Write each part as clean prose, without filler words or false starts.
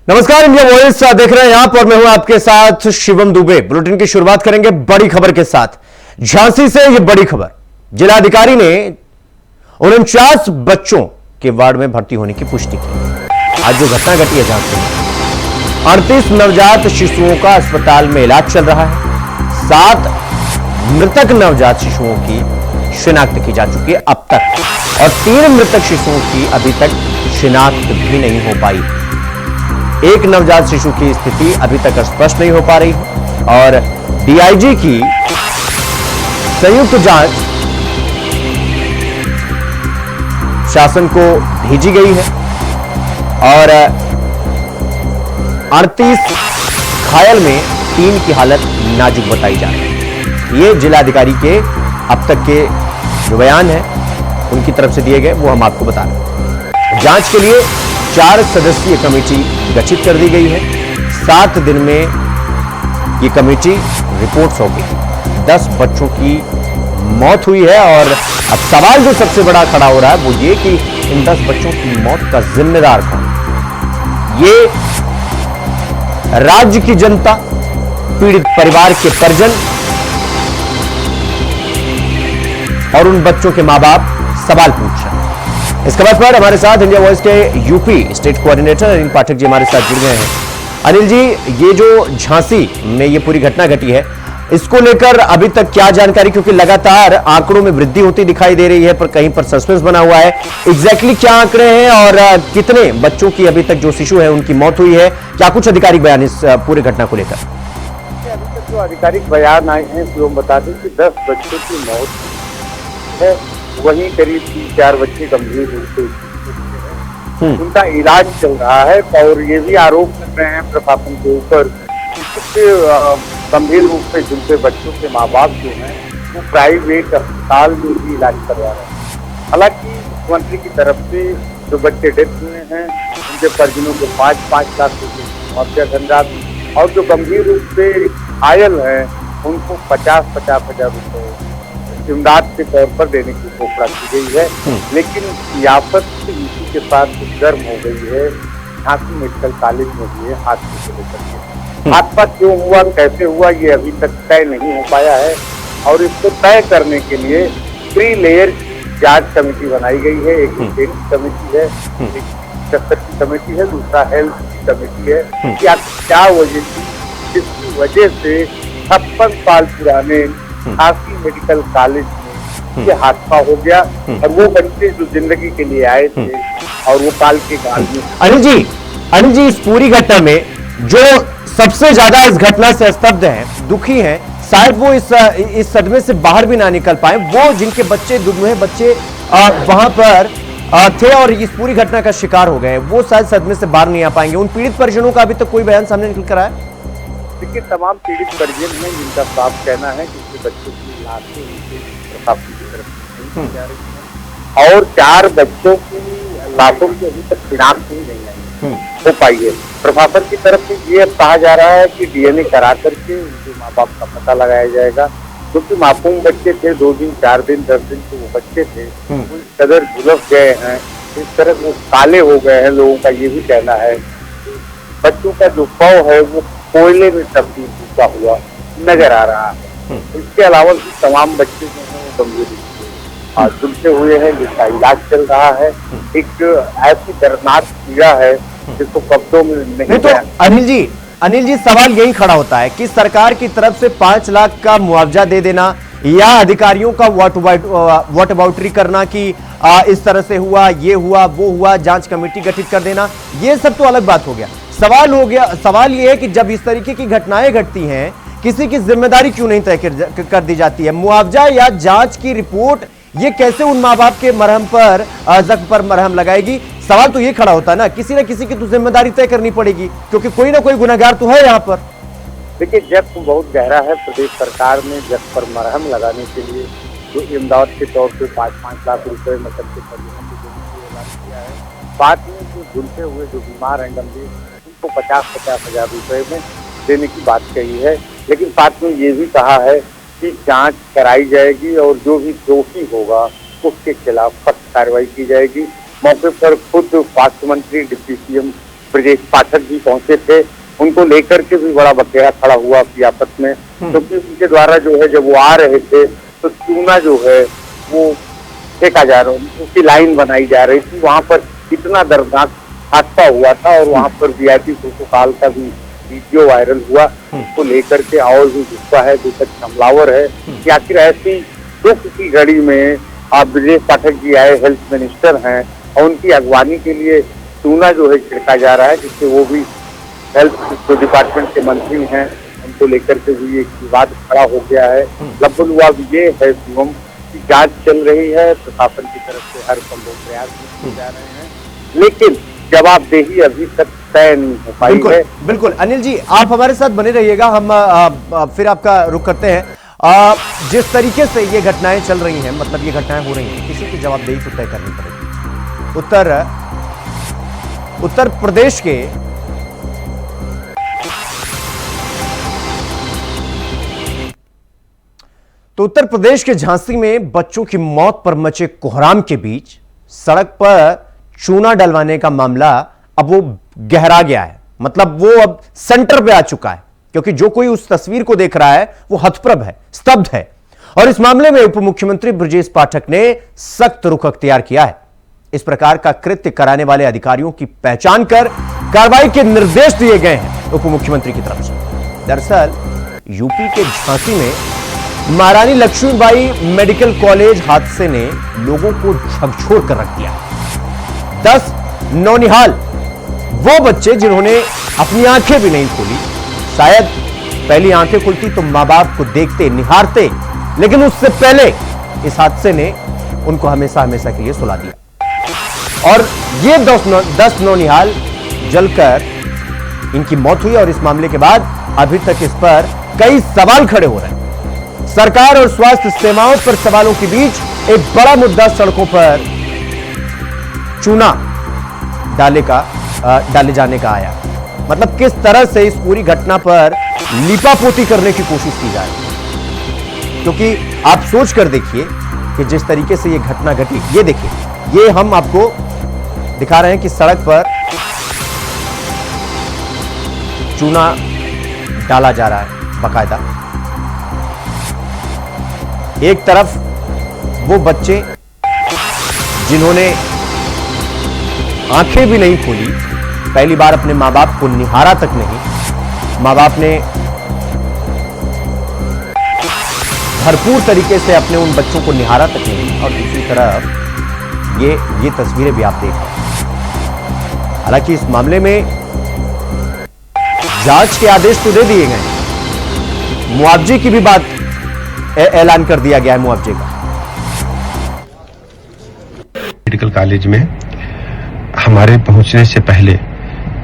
नमस्कार, India voice देख रहे हैं यहां पर। मैं हूं आपके साथ शिवम दुबे। बुलेटिन की शुरुआत करेंगे बड़ी खबर के साथ। झांसी से यह बड़ी खबर, जिलाधिकारी ने 49 बच्चों के वार्ड में भर्ती होने की पुष्टि की। आज जो घटना घटी है झांसी में, 38 नवजात शिशुओं का अस्पताल में इलाज चल रहा है। 7 मृतक नवजात शिशुओं की शिनाख्त की जा चुकी है अब तक, और 3 मृतक शिशुओं की अभी तक शिनाख्त भी नहीं हो पाई। एक नवजात शिशु की स्थिति अभी तक स्पष्ट नहीं हो पा रही है और डीआईजी की संयुक्त जांच शासन को भेजी गई है और 38 घायल में 3 की हालत नाजुक बताई जा रही है। ये जिलाधिकारी के अब तक के जो बयान है उनकी तरफ से दिए गए, वो हम आपको बता रहे हैं। जांच के लिए 4 सदस्यीय कमेटी गठित कर दी गई है। 7 दिन में ये कमेटी रिपोर्ट सौंपेगी। 10 बच्चों की मौत हुई है और अब सवाल जो सबसे बड़ा खड़ा हो रहा है वो ये कि इन 10 बच्चों की मौत का जिम्मेदार कौन? ये राज्य की जनता, पीड़ित परिवार के परिजन और उन बच्चों के मां बाप सवाल पूछ रहे हैं। इस खबर पर हमारे साथ इंडिया वॉइस के UP state coordinator Anil Pathak ji हमारे साथ जुड़ गए हैं। अनिल जी, ये जो झांसी में ये पूरी घटना घटी है, इसको लेकर अभी तक क्या जानकारी, क्योंकि लगातार आंकड़ों में वृद्धि होती दिखाई दे रही है पर कहीं पर सस्पेंस बना हुआ है। एग्जैक्टली क्या आंकड़े हैं और कितने बच्चों की अभी तक जो शिशु है उनकी मौत हुई है? क्या कुछ आधिकारिक बयान इस पूरी घटना को लेकर? अभी तक जो आधिकारिक बयान आए हैं वो हम बता दें कि 10 बच्चों की मौत है, वहीं करीब 3-4 बच्चे गंभीर रूप से उनका इलाज चल रहा है। और ये भी आरोप कर रहे हैं प्रशासन के ऊपर कि कुछ गंभीर रूप से जिनके बच्चों के माँ बाप जो हैं वो प्राइवेट अस्पताल में भी इलाज करवा रहे हैं। हालांकि मुख्यमंत्री की तरफ से जो बच्चे डेथ हुए हैं उनके परिजनों को 5-5 लाख रुपये मुआवजा धनराशि और जो गंभीर रूप से घायल हैं उनको 50-50 हजार रुपये इमदाद के तौर पर देने की घोषणा की गई है। लेकिन सियासत इसी के साथ गर्म हो गई है। झांसी मेडिकल कॉलेज में भी है हादसे को लेकर के। हादसा क्यों हुआ, कैसे हुआ, ये अभी तक तय नहीं हो पाया है और इसको तय करने के लिए 3 लेयर जांच कमेटी बनाई गई है। एक स्टेट की कमेटी है, एक दफ्तर की कमेटी है, दूसरा हेल्थ की कमेटी है। क्या वजह थी जिसकी वजह से 56 साल पुराने झांसी मेडिकल कॉलेज में ये हादसा हो गया और वो बच्चे जो जिंदगी के लिए आए थे और वो काल के गाल में। अनिल जी, इस पूरी घटना में जो सबसे ज्यादा इस घटना से स्तब्ध हैं, दुखी हैं, शायद वो इस सदमे से बाहर भी ना निकल पाए, वो जिनके बच्चे, दुर्मिह बच्चे वहां पर थे और इस पूरी घटना का शिकार हो गए, वो शायद सदमे से बाहर नहीं आ पाएंगे। उन पीड़ित परिजनों का अभी तक कोई बयान सामने निकल कर आया? देखिए, तमाम पीड़ित परिजन हैं जिनका साफ कहना है कि उनके बच्चों की लाशें उनके प्रशासन की तरफ से नहीं जा रही है और 4 बच्चों की लाशों की अभी तक शिनाख्त नहीं हो पाई है। प्रशासन की तरफ से ये कहा जा रहा है कि डीएनए करा करके उनके माँ बाप का पता लगाया जाएगा, क्योंकि मासूम बच्चे थे, 2 दिन 4 दिन 10 दिन के वो बच्चे थे, उस कदर झुलस गए हैं, इस तरह वो काले हो गए हैं। लोगों का ये भी कहना है बच्चों का जो शव है वो कोयले में तब्दील होता हुआ नजर आ रहा है। इसके अलावा तमाम बच्चे जो हैं वो गंभीर रूप से झुलसे हुए हैं, जिसका इलाज चल रहा है। एक ऐसी दर्दनाक पीड़ा है जिसको कब्जों में नहीं तो अनिल जी, सवाल यही खड़ा होता है कि सरकार की तरफ से 5 लाख का मुआवजा दे देना या अधिकारियों का व्हाट अबाउटरी करना कि इस तरह से हुआ, ये हुआ, वो हुआ, जांच कमेटी गठित कर देना, ये सब तो अलग बात हो गया। सवाल ये है कि जब इस तरीके की घटनाएं घटती हैं, किसी की जिम्मेदारी क्यों नहीं तय कर दी जाती है? मुआवजा या जांच की रिपोर्ट ये कैसे उन माँ बाप के मरहम पर, जख्म पर मरहम लगाएगी? सवाल तो ये खड़ा होता है ना, किसी न किसी की तो जिम्मेदारी तय करनी पड़ेगी, क्योंकि कोई ना कोई गुनहगार तो है यहाँ पर। देखिए, जख्म बहुत गहरा है। प्रदेश सरकार ने जख्म पर मरहम लगाने के लिए जो इमदाद के तौर पर 5-5 लाख रुपए मतलब के परिजनों को देने की ऐलान किया है। साथ में जो झुलसे हुए जो बीमार हैं गंभीर, उनको 50-50 हजार रुपए में देने की बात कही है। लेकिन साथ में ये भी कहा है कि जांच कराई जाएगी और जो भी दोषी होगा उसके खिलाफ सख्त कार्रवाई की जाएगी। मौके पर खुद स्वास्थ्य मंत्री, डिप्टी सीएम ब्रजेश पाठक जी पहुंचे थे, उनको लेकर के भी बड़ा बखेड़ा खड़ा हुआ अपनी आपस में, क्योंकि उनके द्वारा जो है जब वो आ रहे थे तो चूना जो है वो फेंका जा रहा, उसकी लाइन बनाई जा रही थी। वहां पर इतना दर्दनाक हादसा हुआ था और वहां पर वीआईपी प्रोटोकॉल का भी वीडियो वायरल हुआ, उसको लेकर के और भी गुस्सा है, दुखद हमलावर है कि आखिर ऐसी दुख की घड़ी में आप ब्रजेश पाठक जी आए, हेल्थ मिनिस्टर हैं, और उनकी अगवानी के लिए चूना जो है छिड़का जा रहा है, जिससे वो भी हेल्थ डिपार्टमेंट के मंत्री हैं, उनको लेकर के भी एक विवाद खड़ा हो गया है। लगभग ये है शिवम की जांच चल रही है, प्रशासन की तरफ से हर संभव प्रयास किए जा रहे हैं, लेकिन जवाबदेही अभी तक तय नहीं हो पाई है। बिल्कुल अनिल जी, आप हमारे साथ बने रहिएगा, हम फिर आपका रुख करते हैं। जिस तरीके से ये घटनाएं चल रही हैं, मतलब ये घटनाएं हो रही हैं, किसी की जवाबदेही तो तय करनी पड़ेगी। उत्तर प्रदेश के उत्तर प्रदेश के झांसी में बच्चों की मौत पर मचे कोहराम के बीच सड़क पर चूना डलवाने का मामला अब वो गहरा गया है, मतलब वो अब सेंटर पे आ चुका है, क्योंकि जो कोई उस तस्वीर को देख रहा है वो हतप्रभ है, स्तब्ध है। और इस मामले में उप मुख्यमंत्री ब्रजेश पाठक ने सख्त रुख अख्तियार किया है। इस प्रकार का कृत्य कराने वाले अधिकारियों की पहचान कर कार्रवाई के निर्देश दिए गए हैं उप मुख्यमंत्री की तरफ से। दरअसल यूपी के झांसी में महारानी लक्ष्मीबाई मेडिकल कॉलेज हादसे ने लोगों को झकझोर कर रख दिया। 10 नौनिहाल वो बच्चे जिन्होंने अपनी आंखें भी नहीं खोली, शायद पहली आंखें खुलती तो मां बाप को देखते, निहारते, लेकिन उससे पहले इस हादसे ने उनको हमेशा हमेशा के लिए सुला दिया। और ये 10 नौनिहाल जलकर इनकी मौत हुई। और इस मामले के बाद अभी तक इस पर कई सवाल खड़े हो रहे हैं। सरकार और स्वास्थ्य सेवाओं पर सवालों के बीच एक बड़ा मुद्दा सड़कों पर चूना डाले जाने का आया। मतलब किस तरह से इस पूरी घटना पर लीपापोती करने की कोशिश की जा रही है, क्योंकि आप सोच कर देखिए कि जिस तरीके से ये घटना घटी, ये देखिए, ये हम आपको दिखा रहे हैं कि सड़क पर चूना डाला जा रहा है बाकायदा। एक तरफ वो बच्चे जिन्होंने आंखें भी नहीं खोली, पहली बार अपने मां बाप को निहारा तक नहीं, मां बाप ने भरपूर तरीके से अपने उन बच्चों को निहारा तक नहीं, और दूसरी तरफ ये तस्वीरें भी आप देख रहे हैं। हालांकि इस मामले में जांच के आदेश तो दे दिए गए, मुआवजे की भी बात ऐलान कर दिया गया है, मुआवजे का। मेडिकल कॉलेज में हमारे पहुंचने से पहले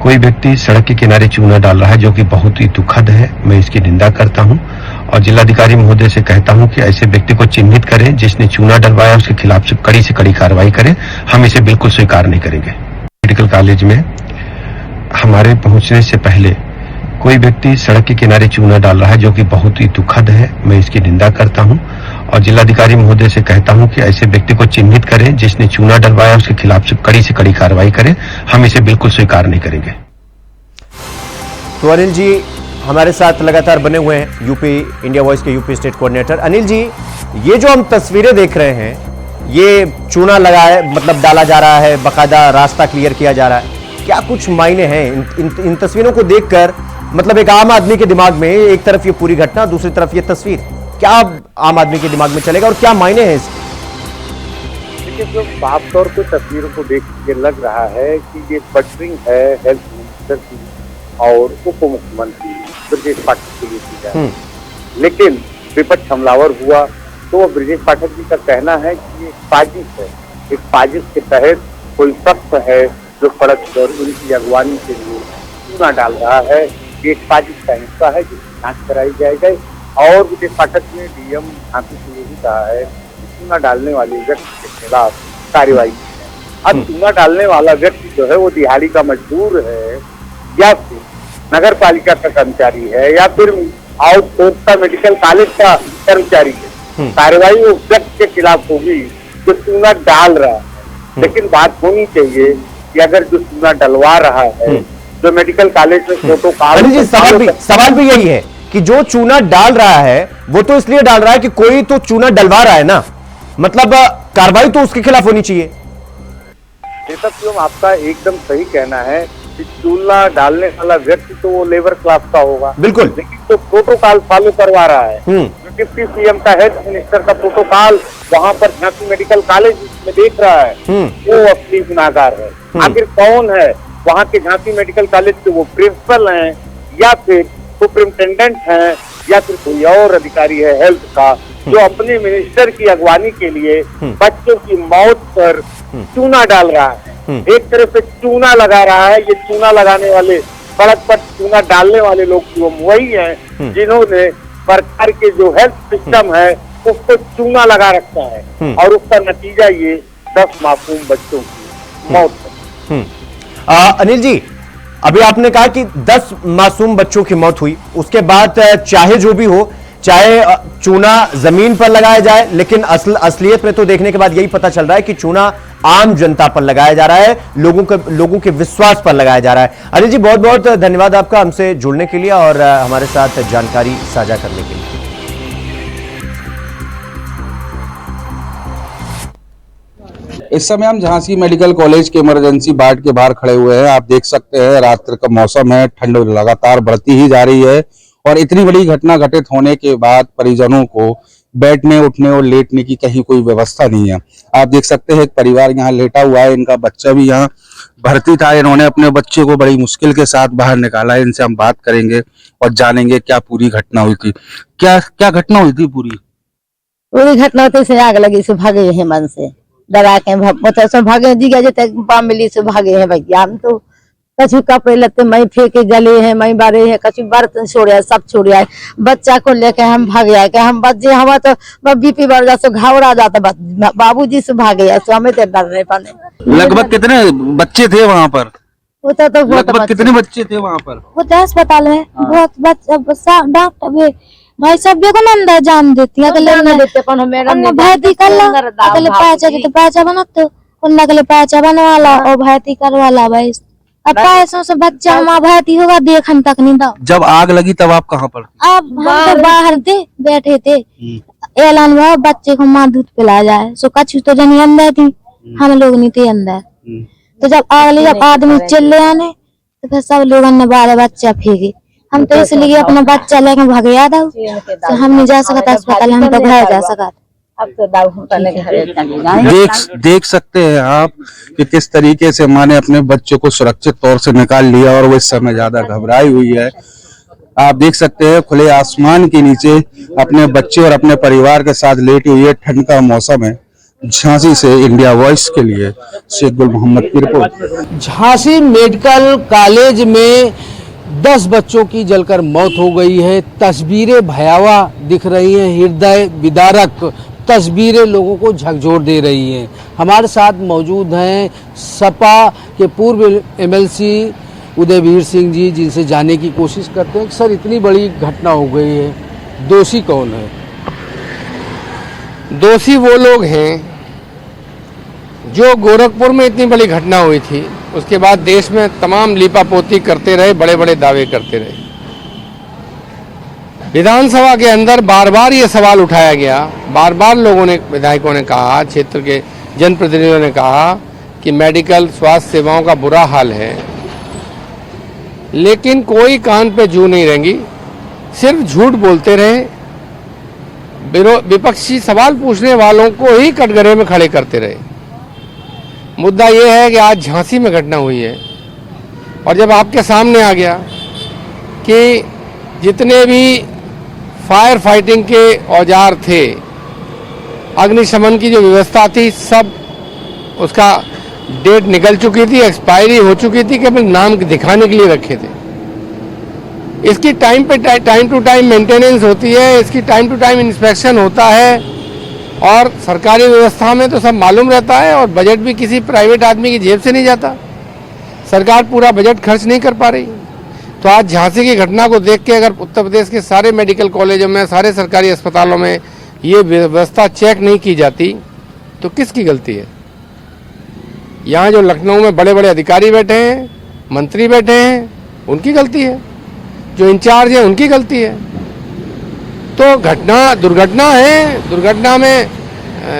कोई व्यक्ति सड़क के किनारे चूना डाल रहा है, जो कि बहुत ही दुखद है। मैं इसकी निंदा करता हूं और जिलाधिकारी महोदय से कहता हूं कि ऐसे व्यक्ति को चिन्हित करें, जिसने चूना डलवाया उसके खिलाफ कड़ी से कड़ी कार्रवाई करें। हम इसे बिल्कुल स्वीकार नहीं करेंगे। मेडिकल कॉलेज में हमारे पहुंचने से पहले कोई व्यक्ति सड़क के किनारे चूना डाल रहा है, जो कि बहुत ही दुखद है। मैं इसकी निंदा करता हूं और जिलाधिकारी महोदय से कहता हूं कि ऐसे व्यक्ति को चिन्हित करें, जिसने चूना डलवाया उसके खिलाफ कड़ी से कड़ी कार्रवाई करें। हम इसे बिल्कुल स्वीकार नहीं करेंगे। तो अनिल जी हमारे साथ लगातार बने हुए हैं, यूपी इंडिया वॉइस के UP state coordinator. Anil ji, ये जो हम तस्वीरें देख रहे हैं, ये चूना लगाया, मतलब डाला जा रहा है, बाकायदा रास्ता क्लियर किया जा रहा है, क्या कुछ मायने हैं इन तस्वीरों को देखकर? मतलब एक आम आदमी के दिमाग में एक तरफ ये पूरी घटना, दूसरी तरफ ये तस्वीर, क्या आम आदमी के दिमाग में चलेगा और क्या मायने हैं इसके? देखिए, जो साफ तौर पर तस्वीरों को देख के लग रहा है कि ये बटरिंग है हेल्थ मिनिस्टर की और उप मुख्यमंत्री ब्रजेश पाठक के लिए की जाए, लेकिन विपक्ष हमलावर हुआ। तो ब्रजेश पाठक जी का कहना है कि ये साजिश है, एक साजिश के तहत कोई शख्स है जो सड़क पर उनकी अगवानी के लिए चूना डाल रहा है। ये एक साजिश का हिस्सा है जिसकी जांच कराई जाएगी। और ब्रजेश पाठक ने डीएम झांसी से यही कहा है कि चूना डालने वाले व्यक्ति के खिलाफ कार्रवाई की है। अब चूना डालने वाला व्यक्ति जो है वो दिहाड़ी का मजदूर है, या फिर नगर पालिका का कर्मचारी है, या फिर आउटसोर्स का मेडिकल कॉलेज का कर्मचारी है। कार्रवाई उस व्यक्ति के खिलाफ होगी जो चूना डाल रहा है। लेकिन बात होनी चाहिए कि अगर जो चूना डलवा रहा है जो मेडिकल कॉलेज में प्रोटोकॉल। अनिल जी, सवाल भी यही है कि जो चूना डाल रहा है वो तो इसलिए डाल रहा है कि कोई तो चूना डलवा रहा है ना, मतलब कार्रवाई तो उसके खिलाफ होनी चाहिए। शिवम, आपका एकदम सही कहना है कि चूना डालने वाला व्यक्ति तो वो लेबर क्लास का होगा, बिल्कुल, लेकिन तो प्रोटोकॉल फॉलो करवा रहा है, डिप्टी सीएम का हेल्थ मिनिस्टर का प्रोटोकॉल वहां पर झांसी मेडिकल कॉलेज में देख रहा है, वो असली गुनाहगार है। आखिर कौन है वहाँ के झांसी मेडिकल कॉलेज के? वो प्रिंसिपल हैं या फिर सुपरिंटेंडेंट हैं या फिर कोई और अधिकारी है हेल्थ का, जो अपने मिनिस्टर की अगवानी के लिए बच्चों की मौत पर चूना डाल रहा है। एक तरह से चूना लगा रहा है। ये चूना लगाने वाले, सड़क पर चूना डालने वाले लोग वही हैं जिन्होंने सरकार के जो हेल्थ सिस्टम है उसको चूना लगा रखा है, और उसका नतीजा ये 10 मासूम बच्चों की मौत है। अनिल जी, अभी आपने कहा कि 10 मासूम बच्चों की मौत हुई, उसके बाद चाहे जो भी हो, चाहे चूना जमीन पर लगाया जाए, लेकिन असलियत में तो देखने के बाद यही पता चल रहा है कि चूना आम जनता पर लगाया जा रहा है, लोगों के विश्वास पर लगाया जा रहा है। अनिल जी, बहुत बहुत धन्यवाद आपका हमसे जुड़ने के लिए और हमारे साथ जानकारी साझा करने के लिए। इस समय हम झांसी मेडिकल कॉलेज के इमरजेंसी वार्ड के बाहर खड़े हुए हैं। आप देख सकते हैं रात्रि का मौसम है, ठंड लगातार बढ़ती ही जा रही है और इतनी बड़ी घटना घटित होने के बाद परिजनों को बैठने, उठने और लेटने की कहीं कोई व्यवस्था नहीं है। आप देख सकते हैं एक परिवार यहाँ लेटा हुआ है, इनका बच्चा भी यहाँ भर्ती था। इन्होंने अपने बच्चे को बड़ी मुश्किल के साथ बाहर निकाला है। इनसे हम बात करेंगे और जानेंगे क्या पूरी घटना हुई थी। क्या घटना हुई थी? पूरी घटना होती से आग लगी से भागे है मन से डरा के भागे जी गए मिली से भागे हैं भैया। हम तो कछु कपड़े लत्ते मैं फेंके जले हैं, मैं बारे है, कछु बर्तन छोड़े, सब छोड़े, बच्चा को लेके हम भाग आए के हम बच्चे हमारा तो बीपी बढ़ जाता, घबरा जाता, बाबूजी से भागे आए, हमें तो डर नहीं पाने। लगभग कितने बच्चे थे वहाँ पर? तो लगभग कितने बच्चे थे वहाँ पर? वो तो अस्पताल में बहुत बच्चा, डॉक्टर भी भाई सब को अंदर जान देती है, भर्ती कर लो, अगले पैसा बना तो अगले पैसा बनवाला और भर्ती करवाला भाई। अब पैसों से बच्चा हमारा भर्ती होगा, देखन तक नहीं था। जब आग लगी तब आप कहाँ पर? अब हम तो बाहर थे, बैठे थे, ऐलान हुआ बच्चे को माँ दूध पिला जाए, सो कछु तो जनी अंदर थी, हम लोग नहीं थे अंदर। तो जब आग लगी, जब आदमी चिल्ले आने तो फिर सब लोगों ने बारह बच्चा फेंके। हम तो इसलिए अपना बच्चा लेकर भाग गया था, तो हम नहीं जा सकता अस्पताल, हम तो घर जा सका। अब तो देख सकते हैं आप कि किस तरीके से माँ ने अपने बच्चों को सुरक्षित तौर से निकाल लिया और वो इस समय ज्यादा घबराई हुई है। आप देख सकते हैं खुले आसमान के नीचे अपने बच्चे और अपने परिवार के साथ लेटी हुई है। ठंड का मौसम है। झांसी से इंडिया वॉइस के लिए शेख गुल मोहम्मद की रिपोर्ट। झांसी मेडिकल कॉलेज में 10 बच्चों की जलकर मौत हो गई है। तस्वीरें भयावह दिख रही हैं, हृदय विदारक तस्वीरें लोगों को झकझोर दे रही हैं। हमारे साथ मौजूद हैं सपा के पूर्व एमएलसी उदयवीर सिंह जी, जिनसे जानने की कोशिश करते हैं। सर, इतनी बड़ी घटना हो गई है, दोषी कौन है? दोषी वो लोग हैं जो गोरखपुर में इतनी बड़ी घटना हुई थी, उसके बाद देश में तमाम लीपापोती करते रहे, बड़े बड़े दावे करते रहे। विधानसभा के अंदर बार बार ये सवाल उठाया गया, बार बार लोगों ने, विधायकों ने कहा, क्षेत्र के जनप्रतिनिधियों ने कहा कि मेडिकल स्वास्थ्य सेवाओं का बुरा हाल है, लेकिन कोई कान पे जू नहीं रेंगी, सिर्फ झूठ बोलते रहे। विपक्षी सवाल पूछने वालों को ही कटघरे में खड़े करते रहे। मुद्दा यह है कि आज झांसी में घटना हुई है और जब आपके सामने आ गया कि जितने भी फायर फाइटिंग के औजार थे, अग्निशमन की जो व्यवस्था थी, सब उसका डेट निकल चुकी थी, एक्सपायरी हो चुकी थी, केवल नाम दिखाने के लिए रखे थे। इसकी टाइम टू टाइम मेंटेनेंस होती है, इसकी टाइम टू टाइम इंस्पेक्शन होता है और सरकारी व्यवस्था में तो सब मालूम रहता है और बजट भी किसी प्राइवेट आदमी की जेब से नहीं जाता। सरकार पूरा बजट खर्च नहीं कर पा रही। तो आज झांसी की घटना को देख के अगर उत्तर प्रदेश के सारे मेडिकल कॉलेजों में, सारे सरकारी अस्पतालों में ये व्यवस्था चेक नहीं की जाती तो किसकी गलती है? यहाँ जो लखनऊ में बड़े बड़े अधिकारी बैठे हैं, मंत्री बैठे हैं उनकी गलती है, जो इंचार्ज है उनकी गलती है। तो दुर्घटना है, दुर्घटना में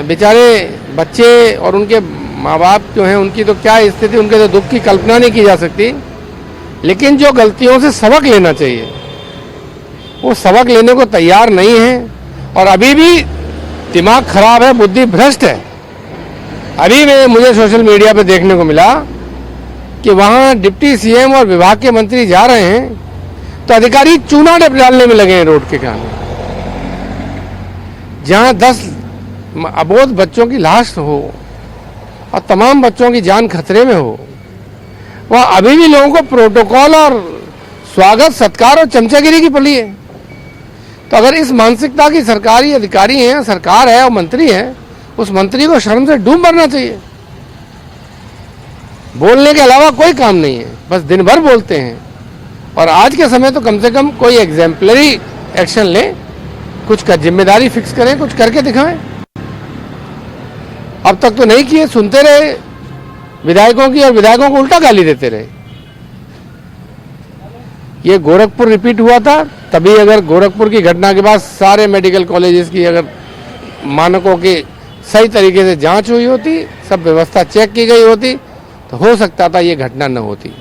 बेचारे बच्चे और उनके माँ बाप जो हैं उनकी तो क्या स्थिति, उनके तो दुख की कल्पना नहीं की जा सकती। लेकिन जो गलतियों से सबक लेना चाहिए वो सबक लेने को तैयार नहीं है और अभी भी दिमाग खराब है, बुद्धि भ्रष्ट है। अभी मुझे सोशल मीडिया पे देखने को मिला कि वहाँ डिप्टी सीएम और विभाग के मंत्री जा रहे हैं तो अधिकारी चूना डालने में लगे हैं रोड के किनारे। जहाँ 10 अबोध बच्चों की लाश हो और तमाम बच्चों की जान खतरे में हो, वहाँ अभी भी लोगों को प्रोटोकॉल और स्वागत सत्कार और चमचागिरी की पड़ी है। तो अगर इस मानसिकता की सरकारी अधिकारी हैं, सरकार है और मंत्री हैं, उस मंत्री को शर्म से डूब मरना चाहिए। बोलने के अलावा कोई काम नहीं है, बस दिन भर बोलते हैं। और आज के समय तो कम से कम कोई एग्जाम्पलरी एक्शन लें, कुछ का जिम्मेदारी फिक्स करें, कुछ करके दिखाएं। अब तक तो नहीं किए, सुनते रहे विधायकों की और विधायकों को उल्टा गाली देते रहे। ये गोरखपुर रिपीट हुआ था, तभी अगर गोरखपुर की घटना के बाद सारे मेडिकल कॉलेजेस की अगर मानकों की सही तरीके से जांच हुई होती, सब व्यवस्था चेक की गई होती, तो हो सकता था ये घटना न होती।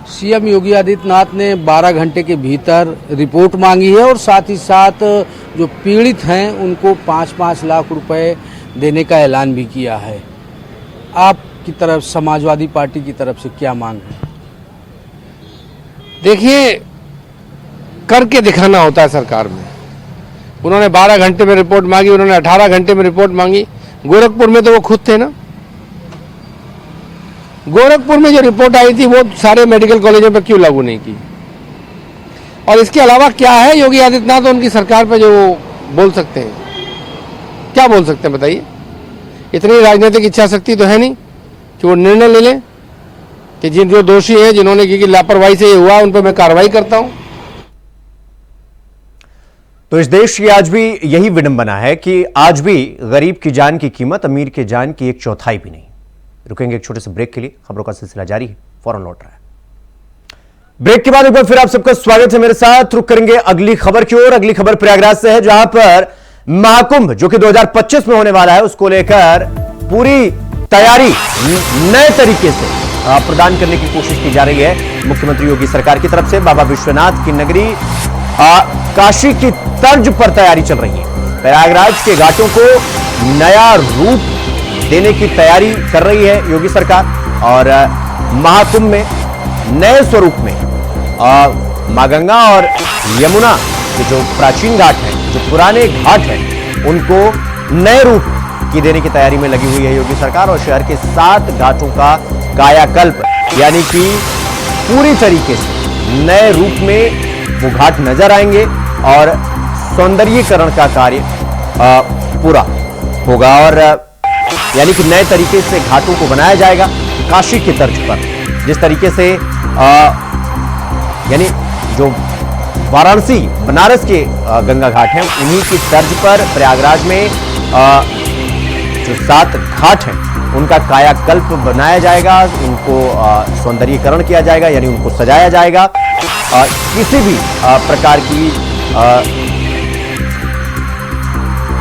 सीएम योगी आदित्यनाथ ने 12 घंटे के भीतर रिपोर्ट मांगी है और साथ ही साथ जो पीड़ित हैं उनको 5-5 लाख रुपए देने का ऐलान भी किया है। आपकी तरफ, समाजवादी पार्टी की तरफ से क्या मांग है? देखिए, करके दिखाना होता है सरकार में। उन्होंने 12 घंटे में रिपोर्ट मांगी, उन्होंने 18 घंटे में रिपोर्ट मांगी। गोरखपुर में तो वो खुद थे ना। गोरखपुर में जो रिपोर्ट आई थी वो सारे मेडिकल कॉलेजों पर क्यों लागू नहीं की? और इसके अलावा क्या है योगी आदित्यनाथ तो उनकी सरकार पर जो बोल सकते हैं? क्या बोल सकते हैं बताइए? इतनी राजनीतिक इच्छा शक्ति तो है नहीं कि वो निर्णय ले लें कि जिन जो दोषी हैं, जिन्होंने की लापरवाही से ये हुआ, उन पर मैं कार्रवाई करता हूं। तो इस देश की आज भी यही विडंबना है कि आज भी गरीब की जान की कीमत अमीर के जान की 1/4 भी नहीं। रुकेंगे एक छोटे से ब्रेक के लिए, खबरों का सिलसिला जारी है, फौरन लौट रहा है। ब्रेक के बाद एक बार फिर आप सबका स्वागत है मेरे साथ। रुक करेंगे अगली खबर की ओर। अगली खबर प्रयागराज से है, जहां पर महाकुंभ जो कि 2025 में होने वाला है, उसको लेकर पूरी तैयारी नए तरीके से प्रदान करने की कोशिश की जा रही है मुख्यमंत्री योगी सरकार की तरफ से। बाबा विश्वनाथ की नगरी काशी की तर्ज पर तैयारी चल रही है। प्रयागराज के घाटों को नया रूप देने की तैयारी कर रही है योगी सरकार और महाकुंभ में नए स्वरूप में मां गंगा और यमुना के जो प्राचीन घाट हैं, जो पुराने घाट हैं, उनको नए रूप की देने की तैयारी में लगी हुई है योगी सरकार। और शहर के 7 घाटों का कायाकल्प, यानी कि पूरी तरीके से नए रूप में वो घाट नजर आएंगे और सौंदर्यीकरण का कार्य पूरा होगा। और यानी कि नए तरीके से घाटों को बनाया जाएगा काशी की तर्ज पर। जिस तरीके से यानी जो वाराणसी बनारस के गंगा घाट हैं, उन्हीं की तर्ज पर प्रयागराज में जो 7 घाट हैं उनका कायाकल्प बनाया जाएगा, उनको सौंदर्यीकरण किया जाएगा, यानी उनको सजाया जाएगा। किसी भी प्रकार की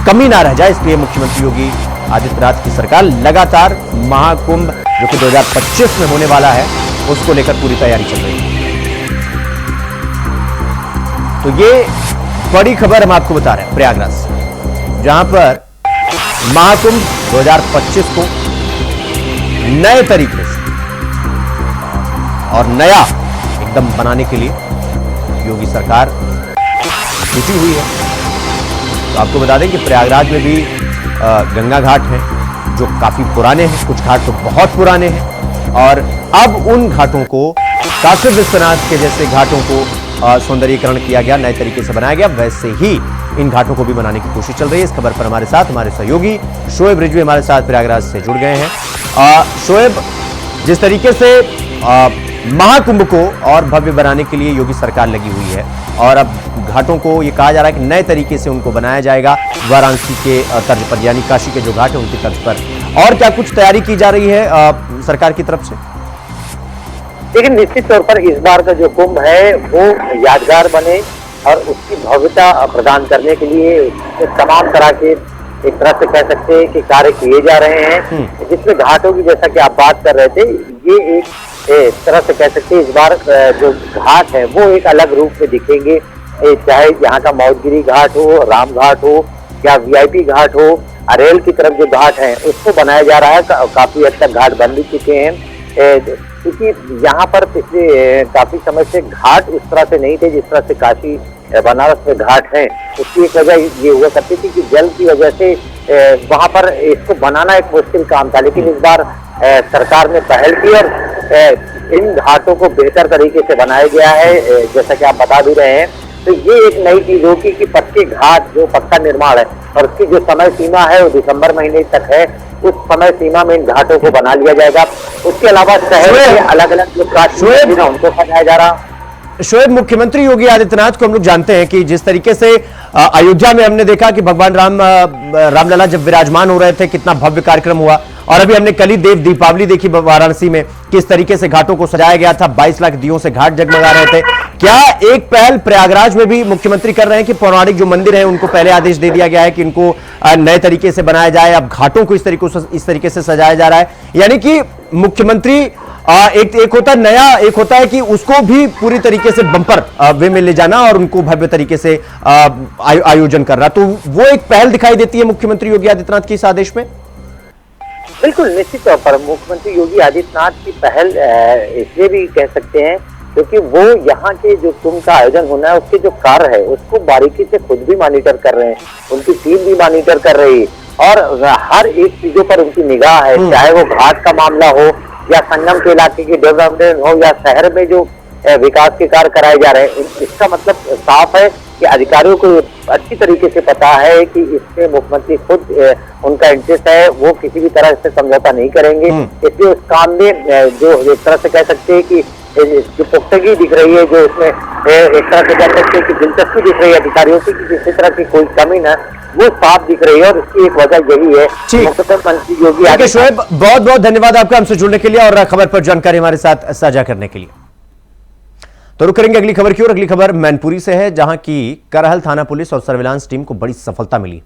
कमी ना रह जाए, इसलिए मुख्यमंत्री योगी आदित्यनाथ की सरकार लगातार महाकुंभ जो कि 2025 में होने वाला है, उसको लेकर पूरी तैयारी चल रही है। तो ये बड़ी खबर हम आपको बता रहे हैं प्रयागराज से, जहां पर महाकुंभ 2025 को नए तरीके से और नया एकदम बनाने के लिए योगी सरकार जुटी हुई है। तो आपको बता दें कि प्रयागराज में भी गंगा घाट हैं जो काफी पुराने हैं, कुछ घाट तो बहुत पुराने हैं, और अब उन घाटों को काशी विश्वनाथ के जैसे घाटों को सौंदर्यीकरण किया गया, नए तरीके से बनाया गया। वैसे ही इन घाटों को भी बनाने की कोशिश चल रही है। इस खबर पर हमारे साथ हमारे सहयोगी शोएब रिजवी हमारे साथ प्रयागराज से जुड़ गए हैं। शोएब, जिस तरीके से महाकुंभ को और भव्य बनाने के लिए योगी सरकार लगी हुई है और अब घाटों को ये कहा जा रहा है कि नए तरीके से उनको बनाया जाएगा वाराणसी के तर्ज पर, यानी काशी के जो घाट है उनकी तर्ज पर, और क्या कुछ तैयारी की जा रही है सरकार की तरफ से? लेकिन निश्चित तौर पर इस बार का जो कुंभ है वो यादगार बने और उसकी भव्यता प्रदान करने के लिए तमाम तरह के एक तरह से कह सकते हैं कि कार्य किए जा रहे हैं, जिसमें घाटों की जैसा कि आप बात कर रहे थे, ये एक तरह से कह सकते हैं इस बार जो घाट है वो एक अलग रूप में दिखेंगे। चाहे यहाँ का मौजगिरी घाट हो, राम घाट हो या वीआईपी घाट हो, अरेल की तरफ जो घाट है उसको बनाया जा रहा है। काफी हद तक घाट बन भी चुके हैं, क्योंकि यहाँ पर पिछले काफी समय से घाट उस तरह से नहीं थे जिस तरह से काशी बनारस में घाट हैं। उसकी एक वजह ये हुआ करती थी कि जल की वजह से वहाँ पर इसको बनाना एक मुश्किल काम था, लेकिन इस बार सरकार ने पहल की और इन घाटों को बेहतर तरीके से बनाया गया है, जैसा कि आप बता भी रहे हैं। तो ये एक नई चीज होगी कि पक्के घाट जो पक्का निर्माण है और उसकी जो समय सीमा है वो दिसंबर महीने तक है, उस समय सीमा में इन घाटों को बना लिया जाएगा। उसके अलावा शहर के अलग अलग जो प्राचीन उनको सजाया जा रहा। शोएब, मुख्यमंत्री योगी आदित्यनाथ को हम लोग जानते हैं कि जिस तरीके से अयोध्या में हमने देखा कि भगवान रामलला जब विराजमान हो रहे थे कितना भव्य कार्यक्रम हुआ, और अभी हमने कल ही देव दीपावली देखी वाराणसी में, किस तरीके से घाटों को सजाया गया था, 22 लाख दियों से घाट जगमगा रहे थे। क्या एक पहल प्रयागराज में भी मुख्यमंत्री कर रहे हैं कि पौराणिक जो मंदिर है उनको पहले आदेश दे दिया गया है कि इनको नए तरीके से बनाया जाए, अब घाटों को इस तरीके से सजाया जा रहा है, यानी कि मुख्यमंत्री एक होता है नया, एक होता है कि उसको भी पूरी तरीके से बम्पर वे में ले जाना और उनको भव्य तरीके से आयोजन करना, तो वो एक पहल दिखाई देती है मुख्यमंत्री योगी आदित्यनाथ के इस आदेश में। बिल्कुल, निश्चित तौर पर मुख्यमंत्री योगी आदित्यनाथ की पहल इसलिए भी कह सकते हैं क्योंकि वो यहाँ के जो कुंभ का आयोजन होना है उसके जो कार्य है उसको बारीकी से खुद भी मॉनिटर कर रहे हैं, उनकी टीम भी मॉनिटर कर रही है और हर एक चीजों पर उनकी निगाह है, चाहे वो घाट का मामला हो या संगम के इलाके की डेवलपमेंट हो या शहर में जो विकास के कार्य कराए जा रहे हैं। इसका मतलब साफ है कि अधिकारियों को अच्छी तरीके से पता है कि इसमें मुख्यमंत्री खुद उनका इंटरेस्ट है, वो किसी भी तरह से समझौता नहीं करेंगे। इसलिए उस काम में जो एक तरह से कह सकते हैं कि जो पुख्तगी दिख रही है, जो उसमें एक तरह से कह सकते हैं कि दिलचस्पी दिख रही है अधिकारियों की कि किसी तरह की कोई कमी न, वो साफ दिख रही है और इसकी एक वजह यही है। मुख्यमंत्री योगी आदित्यनाथ, शोएब बहुत बहुत धन्यवाद आपका हमसे जुड़ने के लिए और खबर पर जानकारी हमारे साथ साझा करने के लिए। तो रुक करेंगे अगली खबर की ओर। अगली खबर मैनपुरी से है, जहां की करहल थाना पुलिस और सर्विलांस टीम को बड़ी सफलता मिली।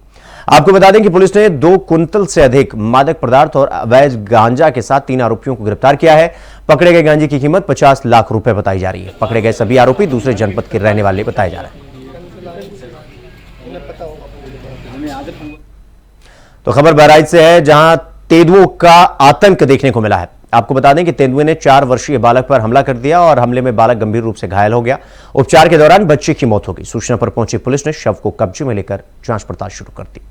आपको बता दें कि पुलिस ने 2 कुंतल से अधिक मादक पदार्थ और अवैध गांजा के साथ 3 आरोपियों को गिरफ्तार किया है। पकड़े गए गांजे की कीमत 50 लाख रुपए बताई जा रही है। पकड़े गए सभी आरोपी दूसरे जनपद के रहने वाले बताए जा रहे हैं। तो खबर बहराइच से है, जहां तेंदुओं का आतंक देखने को मिला है। आपको बता दें कि तेंदुए ने 4 वर्षीय बालक पर हमला कर दिया और हमले में बालक गंभीर रूप से घायल हो गया। उपचार के दौरान बच्चे की मौत हो गई। सूचना पर पहुंची पुलिस ने शव को कब्जे में लेकर जांच पड़ताल शुरू कर दी।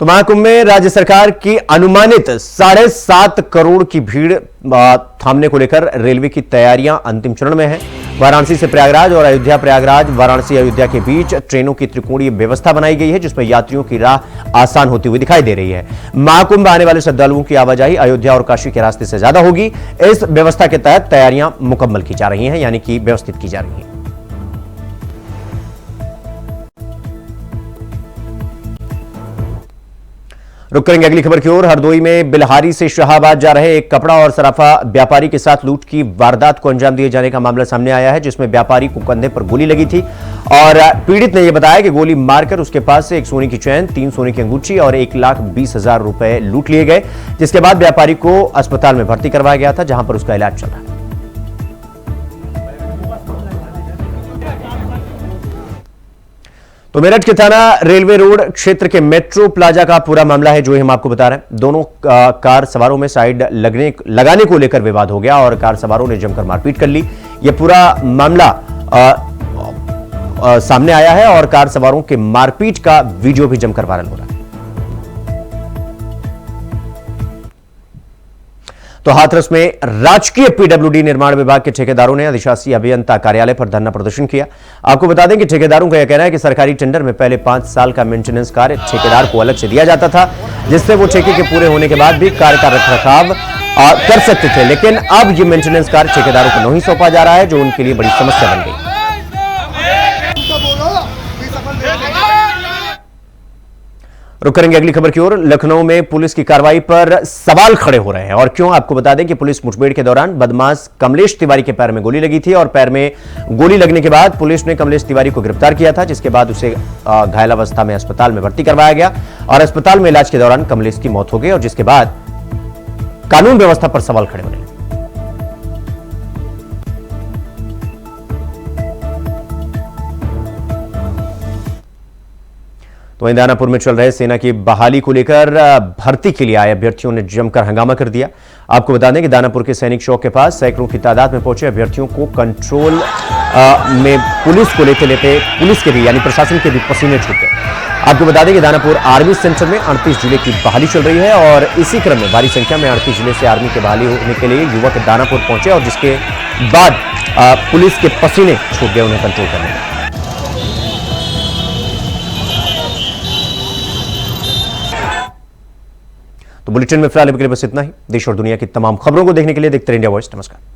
तो महाकुंभ में राज्य सरकार की अनुमानित 7.5 करोड़ की भीड़ थामने को लेकर रेलवे की तैयारियां अंतिम चरण में है। वाराणसी से प्रयागराज और अयोध्या प्रयागराज, वाराणसी अयोध्या के बीच ट्रेनों की त्रिकोणीय व्यवस्था बनाई गई है, जिसमें यात्रियों की राह आसान होती हुई दिखाई दे रही है। महाकुंभ आने वाले श्रद्धालुओं की आवाजाही अयोध्या और काशी के रास्ते से ज्यादा होगी। इस व्यवस्था के तहत तैयारियां मुकम्मल की जा रही हैं, यानी कि व्यवस्थित की जा रही हैं। रुक करेंगे अगली खबर की ओर। हरदोई में बिलहारी से शाहाबाद जा रहे एक कपड़ा और सराफा व्यापारी के साथ लूट की वारदात को अंजाम दिए जाने का मामला सामने आया है, जिसमें व्यापारी को कंधे पर गोली लगी थी और पीड़ित ने यह बताया कि गोली मारकर उसके पास से 1 सोने की चैन, 3 सोने की अंगूठी और 1,20,000 रुपए लूट लिए गए, जिसके बाद व्यापारी को अस्पताल में भर्ती करवाया गया था, जहां पर उसका इलाज चल रहा है। तो मेरठ के थाना रेलवे रोड क्षेत्र के मेट्रो प्लाजा का पूरा मामला है, जो हम आपको बता रहे हैं। दोनों कार सवारों में साइड लगाने को लेकर विवाद हो गया और कार सवारों ने जमकर मारपीट कर ली। यह पूरा मामला सामने आया है और कार सवारों के मारपीट का वीडियो भी जमकर वायरल हो रहा है। तो हाथरस में राजकीय पीडब्ल्यूडी निर्माण विभाग के ठेकेदारों ने अधिशासी अभियंता कार्यालय पर धरना प्रदर्शन किया। आपको बता दें कि ठेकेदारों का यह कहना है कि सरकारी टेंडर में पहले 5 साल का मेंटेनेंस कार्य ठेकेदार को अलग से दिया जाता था, जिससे वो ठेके के पूरे होने के बाद भी कार्य का रखरखाव कर सकते थे, लेकिन अब ये मेंटेनेंस कार्य ठेकेदारों को नहीं सौंपा जा रहा है, जो उनके लिए बड़ी समस्या बन गई। रुक करेंगे अगली खबर की ओर। लखनऊ में पुलिस की कार्रवाई पर सवाल खड़े हो रहे हैं और क्यों, आपको बता दें कि पुलिस मुठभेड़ के दौरान बदमाश कमलेश तिवारी के पैर में गोली लगी थी और पैर में गोली लगने के बाद पुलिस ने कमलेश तिवारी को गिरफ्तार किया था, जिसके बाद उसे घायल अवस्था में अस्पताल में भर्ती करवाया गया और अस्पताल में इलाज के दौरान कमलेश की मौत हो गई और जिसके बाद कानून व्यवस्था पर सवाल खड़े होने लगे। तो वहीं दानापुर में चल रहे सेना की बहाली को लेकर भर्ती के लिए आए अभ्यर्थियों ने जमकर हंगामा कर दिया। आपको बता दें कि दानापुर के सैनिक चौक के पास सैकड़ों की तादाद में पहुंचे अभ्यर्थियों को कंट्रोल में पुलिस को लेते लेते पुलिस के भी यानी प्रशासन के भी पसीने छूट गए। आपको बता दें कि दानापुर आर्मी सेंटर में 38 जिले की बहाली चल रही है और इसी क्रम में भारी संख्या में 38 जिले से आर्मी की बहाली होने के लिए युवक दानापुर पहुंचे और जिसके बाद पुलिस के पसीने छूट गए उन्हें कंट्रोल करने में। तो बुलेटिन में फिलहाल अभी के लिए बस इतना ही। देश और दुनिया की तमाम खबरों को देखने के लिए देखते रहिए इंडिया वॉइस। नमस्कार।